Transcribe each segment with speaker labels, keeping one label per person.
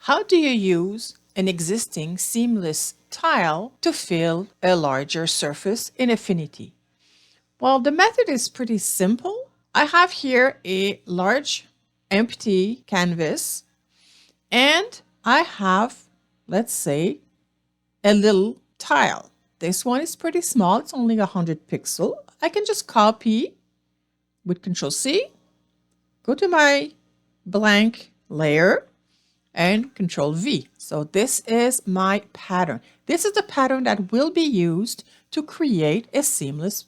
Speaker 1: How do you use an existing seamless tile to fill a larger surface in Affinity? Well, the method is pretty simple. I have here a large empty canvas and I have, let's say, a little tile. This one is pretty small. It's only 100 pixel. I can just copy with Control C, go to my blank layer and Control V. So this is my pattern. This is the pattern that will be used to create a seamless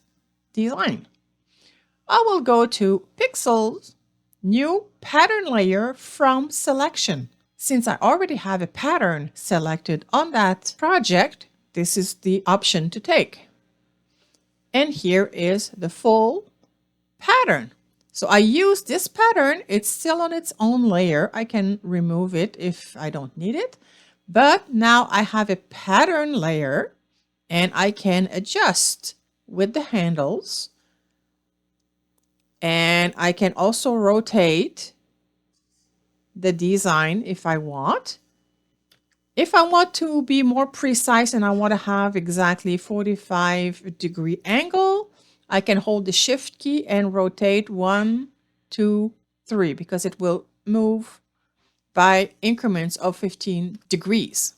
Speaker 1: design. I will go to Pixels, New Pattern Layer from Selection. Since I already have a pattern selected on that project, this is the option to take. And here is the full pattern. So I use this pattern. It's still on its own layer. I can remove it if I don't need it. But now I have a pattern layer and I can adjust with the handles. And I can also rotate the design if I want. If I want to be more precise and I want to have exactly 45-degree angle, I can hold the Shift key and rotate 1, 2, 3 because it will move by increments of 15 degrees.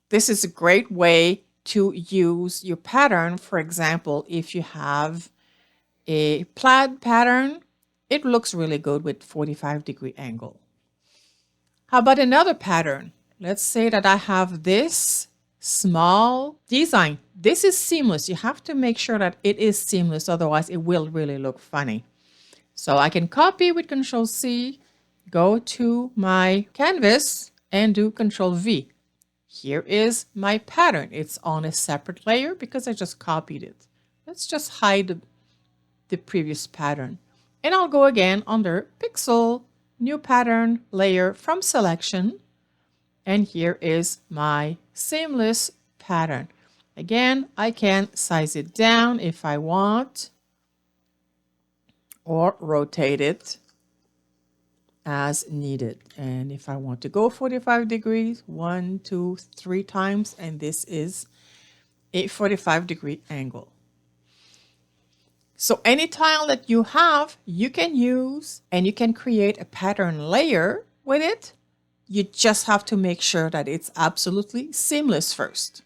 Speaker 1: This is a great way to use your pattern. For example, if you have a plaid pattern, it looks really good with 45-degree angle. How about another pattern? Let's say that I have this small design. This is seamless. You have to make sure that it is seamless, otherwise it will really look funny. So I can copy with Control C, go to my canvas and do Control V. Here is my pattern. It's on a separate layer because I just copied it. Let's just hide the previous pattern. And I'll go again under Pixel, New Pattern Layer from Selection. And here is my seamless pattern. Again, I can size it down if I want or rotate it as needed. And if I want to go 45 degrees, 1, 2, 3 times, and this is a 45-degree angle. So any tile that you have, you can use and you can create a pattern layer with it. You just have to make sure that it's absolutely seamless first.